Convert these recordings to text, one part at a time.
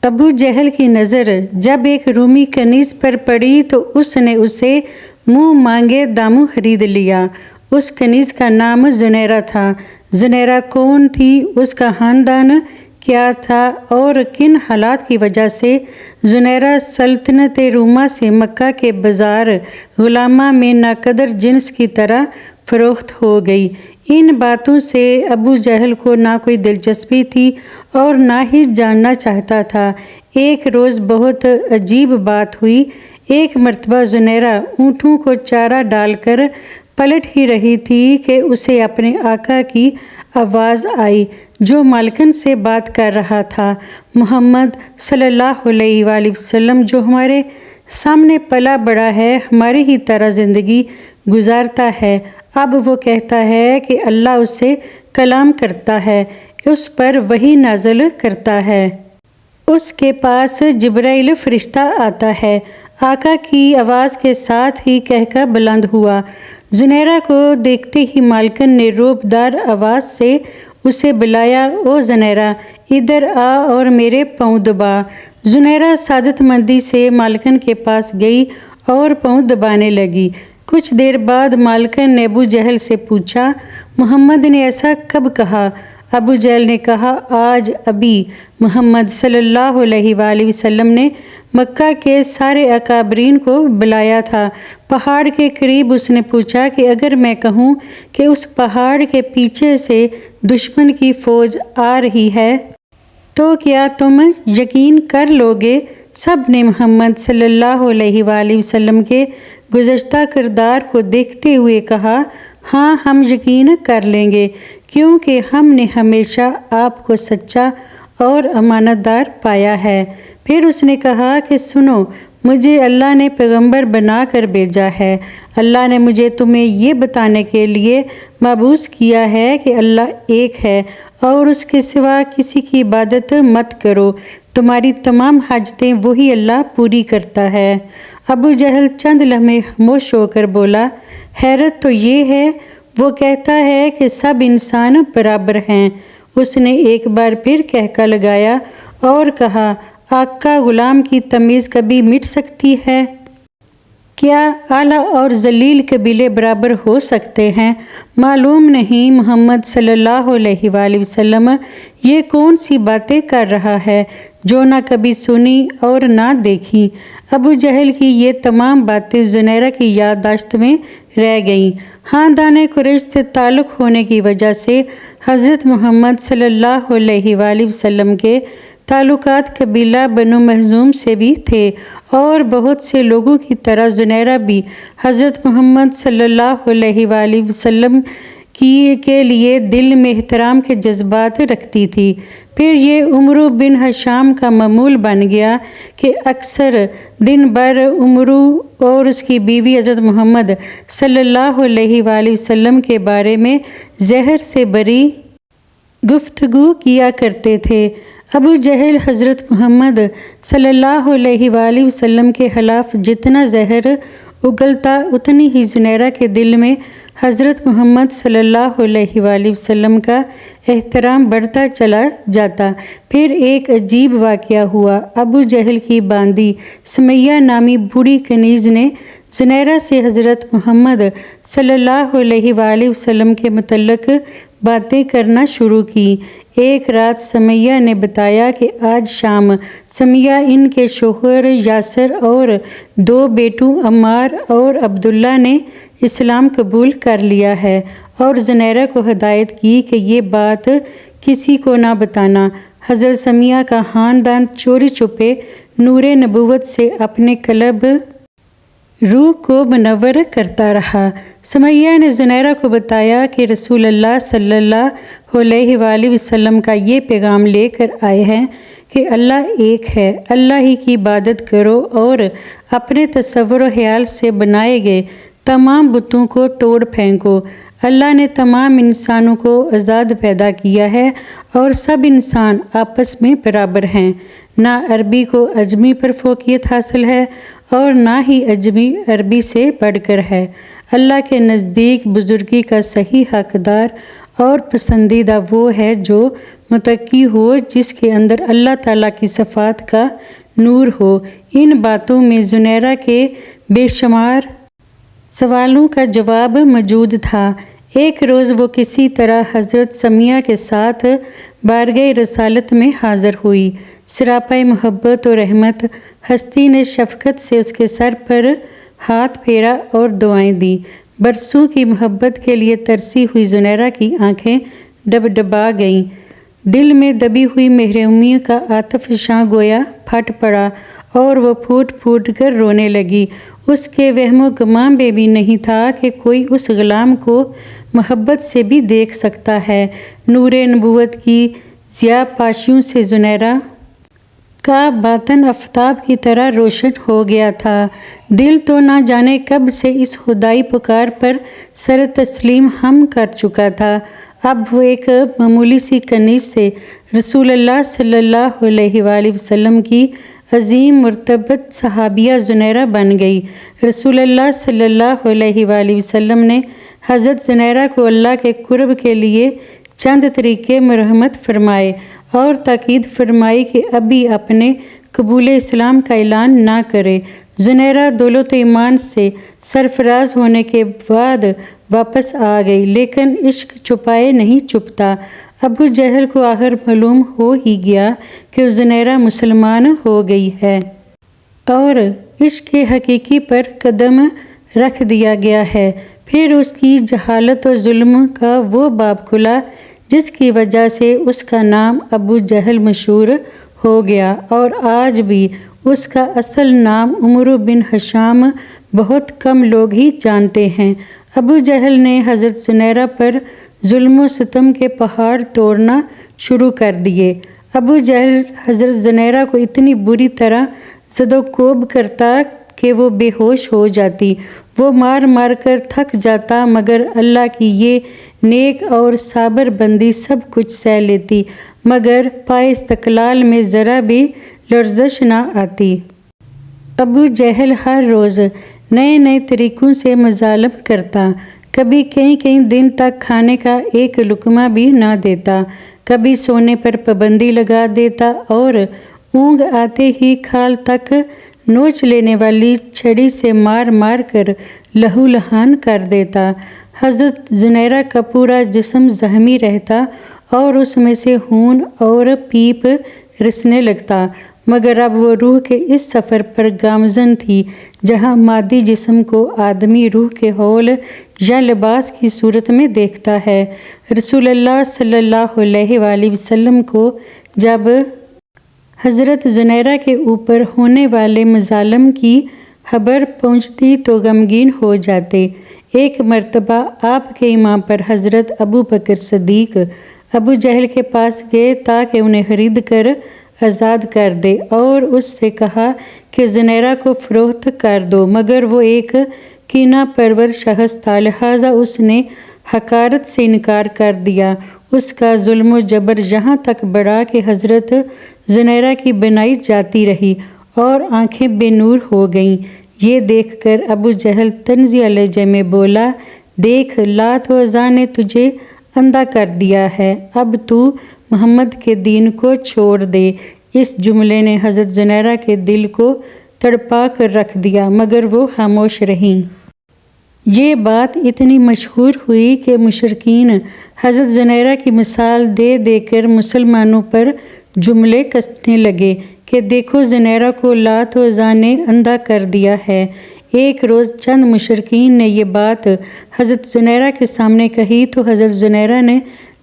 ابو جہل کی نظر جب ایک رومی کنیز پر پڑی تو اس نے اسے منہ مانگے داموں خرید لیا۔ اس کنیز کا نام زنیرہ تھا۔ زنیرہ کون تھی، اس کا خاندان کیا تھا اور کن حالات کی وجہ سے زنیرہ سلطنت روما سے مکہ کے بازار غلامہ میں ناقدر جنس کی طرح فروخت ہو گئی، ان باتوں سے ابو جہل کو نہ کوئی دلچسپی تھی اور نہ ہی جاننا چاہتا تھا۔ ایک روز بہت عجیب بات ہوئی۔ ایک مرتبہ زنیرہ اونٹوں کو چارہ ڈال کر پلٹ ہی رہی تھی کہ اسے اپنے آقا کی آواز آئی جو مالکن سے بات کر رہا تھا۔ محمد صلی اللہ علیہ وآلہ وسلم جو ہمارے سامنے پلا بڑھا ہے، ہماری ہی طرح زندگی گزارتا ہے، اب وہ کہتا ہے کہ اللہ اس سے کلام کرتا ہے، اس پر وحی نازل کرتا ہے۔ اس کے پاس جبرائیل فرشتہ آتا ہے۔ آقا کی آواز کے ساتھ ہی قہقہ بلند ہوا۔ زنیرہ کو دیکھتے ہی مالکن نے روب دار آواز سے اسے بلایا، او زنیرہ، ادھر آ اور میرے پاؤں دبا۔ زنیرہ سعادت مندی سے مالکن کے پاس گئی اور پاؤں دبانے لگی۔ کچھ دیر بعد مالکن نے ابو جہل سے پوچھا، محمد نے ایسا کب کہا؟ ابو جہل نے کہا، آج ابھی محمد صلی اللہ علیہ وآلہ وسلم نے مکہ کے سارے اکابرین کو بلایا تھا۔ پہاڑ کے قریب اس نے پوچھا کہ اگر میں کہوں کہ اس پہاڑ کے پیچھے سے دشمن کی فوج آ رہی ہے تو کیا تم یقین کر لوگے؟ سب نے محمد صلی اللہ علیہ وآلہ وسلم کے گزشتہ کردار کو دیکھتے ہوئے کہا، ہاں ہم یقین کر لیں گے، کیونکہ ہم نے ہمیشہ آپ کو سچا اور امانت دار پایا ہے۔ پھر اس نے کہا کہ سنو، مجھے اللہ نے پیغمبر بنا کر بھیجا ہے۔ اللہ نے مجھے تمہیں یہ بتانے کے لیے مبعوث کیا ہے کہ اللہ ایک ہے اور اس کے سوا کسی کی عبادت مت کرو، تمہاری تمام حاجتیں وہی اللہ پوری کرتا ہے۔ ابو جہل چند لمحے خاموش ہو کر بولا، حیرت تو یہ ہے، وہ کہتا ہے کہ سب انسان برابر ہیں۔ اس نے ایک بار پھر قہقہ لگایا اور کہا، آقا غلام کی تمیز کبھی مٹ سکتی ہے؟ کیا اعلیٰ اور ذلیل قبیلے برابر ہو سکتے ہیں؟ معلوم نہیں محمد صلی اللہ علیہ وآلہ وسلم یہ کون سی باتیں کر رہا ہے جو نہ کبھی سنی اور نہ دیکھی۔ ابو جہل کی یہ تمام باتیں زنیرہ کی یادداشت میں رہ گئیں۔ خاندان قریش سے تعلق ہونے کی وجہ سے حضرت محمد صلی اللہ علیہ وآلہ وسلم کے تعلقات قبیلہ بنو مخزوم سے بھی تھے اور بہت سے لوگوں کی طرح زنیرہ بھی حضرت محمد صلی اللہ علیہ وآلہ وسلم کے لیے دل میں احترام کے جذبات رکھتی تھی۔ پھر یہ عمرو بن ہشام کا معمول بن گیا کہ اکثر دن بھر عمرو اور اس کی بیوی حضرت محمد صلی اللہ علیہ وآلہ وسلم کے بارے میں زہر سے بھری گفتگو کیا کرتے تھے۔ ابو جہل حضرت محمد صلی اللہ علیہ وآلہ وسلم کے خلاف جتنا زہر اگلتا، اتنی ہی زنیرہ کے دل میں حضرت محمد صلی اللہ علیہ وآلہ وسلم کا احترام بڑھتا چلا جاتا۔ پھر ایک عجیب واقعہ ہوا۔ ابو جہل کی باندی سمیہ نامی بوڑھی کنیز نے زنیرہ سے حضرت محمد صلی اللہ علیہ وآلہ وسلم کے متعلق باتیں کرنا شروع کی۔ ایک رات سمیہ نے بتایا کہ آج شام سمیہ ان کے شوہر یاسر اور دو بیٹوں عمار اور عبداللہ نے اسلام قبول کر لیا ہے، اور زنیرہ کو ہدایت کی کہ یہ بات کسی کو نہ بتانا۔ حضرت سمیہ کا خاندان چوری چھپے نور نبوت سے اپنے قلب روح کو منور کرتا رہا۔ سمیہ نے زنیرہ کو بتایا کہ رسول اللہ صلی اللہ علیہ وآلہ وسلم کا یہ پیغام لے کر آئے ہیں کہ اللہ ایک ہے، اللہ ہی کی عبادت کرو اور اپنے تصور و خیال سے بنائے گئے تمام بتوں کو توڑ پھینکو۔ اللہ نے تمام انسانوں کو آزاد پیدا کیا ہے اور سب انسان آپس میں برابر ہیں۔ نہ عربی کو عجمی پر فوقیت حاصل ہے اور نہ ہی عجمی عربی سے بڑھ کر ہے۔ اللہ کے نزدیک بزرگی کا صحیح حقدار اور پسندیدہ وہ ہے جو متقی ہو، جس کے اندر اللہ تعالیٰ کی صفات کا نور ہو۔ ان باتوں میں زنیرہ کے بے شمار سوالوں کا جواب موجود تھا۔ ایک روز وہ کسی طرح حضرت سمیہ کے ساتھ بارگاہ رسالت میں حاضر ہوئی۔ سراپا محبت و رحمت ہستی نے شفقت سے اس کے سر پر ہاتھ پھیرا اور دعائیں دیں۔ برسوں کی محبت کے لیے ترسی ہوئی زنیرہ کی آنکھیں ڈبڈبا گئیں۔ دل میں دبی ہوئی محرومی کا آتشفشاں گویا پھٹ پڑا اور وہ پھوٹ پھوٹ کر رونے لگی۔ اس کے وہم و گمان میں بھی نہیں تھا کہ کوئی اس غلام کو محبت سے بھی دیکھ سکتا ہے۔ نور نبوت کی ضیاء پاشیوں سے زنیرہ کا باطن آفتاب کی طرح روشن ہو گیا تھا۔ دل تو نہ جانے کب سے اس خدائی پکار پر سر تسلیم ہم کر چکا تھا۔ اب وہ ایک معمولی سی کنیز سے رسول اللہ صلی اللہ علیہ وآلہ وسلم کی عظیم مرتبت صحابیہ زنیرہ بن گئی۔ رسول اللہ صلی اللہ علیہ وآلہ وسلم نے حضرت زنیرہ کو اللہ کے قرب کے لیے چند طریقے مرحمت فرمائے اور تاکید فرمائی کہ ابھی اپنے قبول اسلام کا اعلان نہ کرے۔ زنیرہ دولت ایمان سے سرفراز ہونے کے بعد واپس آ گئی، لیکن عشق چھپائے نہیں چھپتا۔ ابو جہل کو آخر معلوم ہو ہی گیا کہ زنیرہ مسلمان ہو گئی ہے اور عشق حقیقی پر قدم رکھ دیا گیا ہے۔ پھر اس کی جہالت اور ظلم کا وہ باب کھلا جس کی وجہ سے اس کا نام ابو جہل مشہور ہو گیا، اور آج بھی اس کا اصل نام عمرو بن ہشام بہت کم لوگ ہی جانتے ہیں۔ ابو جہل نے حضرت زنیرہ پر ظلم و ستم کے پہاڑ توڑنا شروع کر دیے۔ ابو جہل حضرت زنیرہ کو اتنی بری طرح زد و کوب کرتا کہ وہ بے ہوش ہو جاتی۔ وہ مار مار کر تھک جاتا، مگر اللہ کی یہ نیک اور صابر بندی سب کچھ سہ لیتی، مگر پائے استقلال میں ذرا بھی لرزش نہ آتی۔ ابو جہل ہر روز نئے نئے طریقوں سے مظالم کرتا، کبھی کئی دن تک کھانے کا ایک لقمہ بھی نہ دیتا، کبھی سونے پر پابندی لگا دیتا اور اونگ آتے ہی کھال تک نوچ لینے والی چھڑی سے مار مار کر لہو لہان کر دیتا۔ حضرت زنیرہ کا پورا جسم زخمی رہتا اور اس میں سے خون اور پیپ رسنے لگتا، مگر اب وہ روح کے اس سفر پر گامزن تھی جہاں مادی جسم کو آدمی روح کے حول یا لباس کی صورت میں دیکھتا ہے۔ رسول اللہ صلی اللہ علیہ وآلہ وسلم کو جب حضرت زنیرہ کے اوپر ہونے والے مظالم کی خبر پہنچتی تو غمگین ہو جاتے۔ ایک مرتبہ آپ کے امام پر حضرت ابو بکر صدیق ابو جہل کے پاس گئے تاکہ انہیں خرید کر آزاد کر دے اور اس سے کہا کہ زنیرہ کو فروخت کر دو، مگر وہ ایک کینہ پرور شخص تھا، لہٰذا اس نے حقارت سے انکار کر دیا۔ اس کا ظلم و جبر یہاں تک بڑھا کہ حضرت زنیرہ کی بینائی جاتی رہی اور آنکھیں بے نور ہو گئیں۔ یہ دیکھ کر ابو جہل طنزیہ لہجے میں بولا، دیکھ، لات و عزیٰ نے تجھے اندھا کر دیا ہے، اب تو محمد کے دین کو چھوڑ دے۔ اس جملے نے حضرت زنیرہ کے دل کو تڑپا کر رکھ دیا، مگر وہ خاموش رہیں۔ یہ بات اتنی مشہور ہوئی کہ مشرکین حضرت زنیرہ کی مثال دے دے کر مسلمانوں پر جملے کسنے لگے کہ دیکھو، زنیرہ کو لات و عزیٰ نے اندھا کر دیا ہے۔ ایک روز چند مشرکین نے یہ بات حضرت زنیرہ کے سامنے کہی تو حضرت زنیرہ نے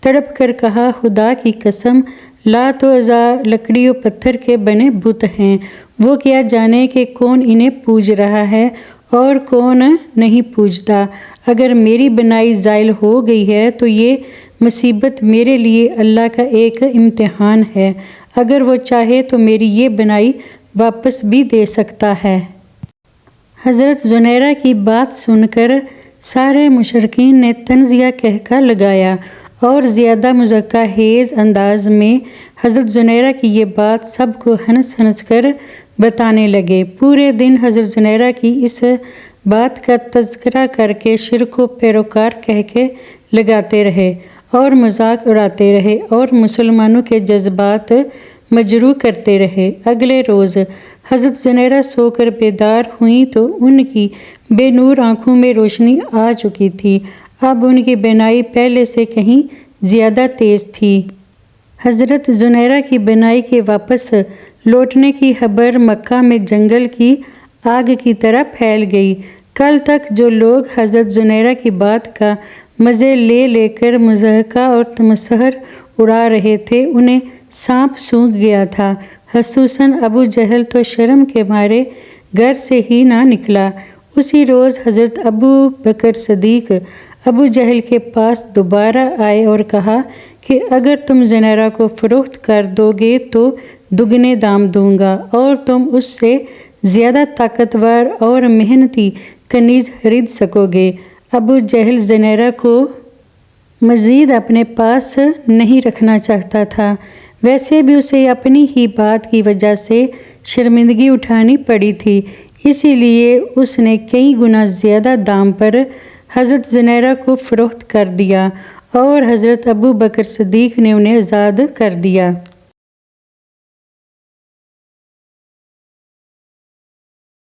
تڑپ کر کہا، خدا کی قسم، لات و عزیٰ لکڑی و پتھر کے بنے بت ہیں، وہ کیا جانے کہ کون انہیں پوج رہا ہے اور کون نہیں پوجتا۔ اگر میری بنائی زائل ہو گئی ہے تو یہ مصیبت میرے لیے اللہ کا ایک امتحان ہے، اگر وہ چاہے تو میری یہ بنائی واپس بھی دے سکتا ہے۔ حضرت زنیرہ کی بات سن کر سارے مشرکین نے طنزیہ قہقہ لگایا اور زیادہ مضحکہ خیز انداز میں حضرت زنیرہ کی یہ بات سب کو ہنس ہنس کر بتانے لگے۔ پورے دن حضرت زنیرہ کی اس بات کا تذکرہ کر کے شرک و پیروکار قہقہے لگاتے رہے اور مذاق اڑاتے رہے اور مسلمانوں کے جذبات مجروح کرتے رہے۔ اگلے روز حضرت زنیرہ سو کر بیدار ہوئیں تو ان کی بے نور آنکھوں میں روشنی آ چکی تھی۔ اب ان کی بینائی پہلے سے کہیں زیادہ تیز تھی۔ حضرت زنیرہ کی بینائی کے واپس لوٹنے کی خبر مکہ میں جنگل کی آگ کی طرح پھیل گئی۔ کل تک جو لوگ حضرت زنیرہ کی بات کا مزے لے لے کر مضحکہ اور تمسخر اڑا رہے تھے، انہیں سانپ سونگھ گیا تھا۔ خصوصاً ابو جہل تو شرم کے مارے گھر سے ہی نہ نکلا۔ اسی روز حضرت ابو بکر صدیق ابو جہل کے پاس دوبارہ آئے اور کہا کہ اگر تم زنیرہ کو فروخت کر دو گے تو دگنے دام دوں گا اور تم اس سے زیادہ طاقتور اور محنتی کنیز خرید سکو گے۔ ابو جہل زنیرہ کو مزید اپنے پاس نہیں رکھنا چاہتا تھا، ویسے بھی اسے اپنی ہی بات کی وجہ سے شرمندگی اٹھانی پڑی تھی، اسی لیے اس نے کئی گنا زیادہ دام پر حضرت زنیرہ کو فروخت کر دیا اور حضرت ابو بکر صدیق نے انہیں آزاد کر دیا۔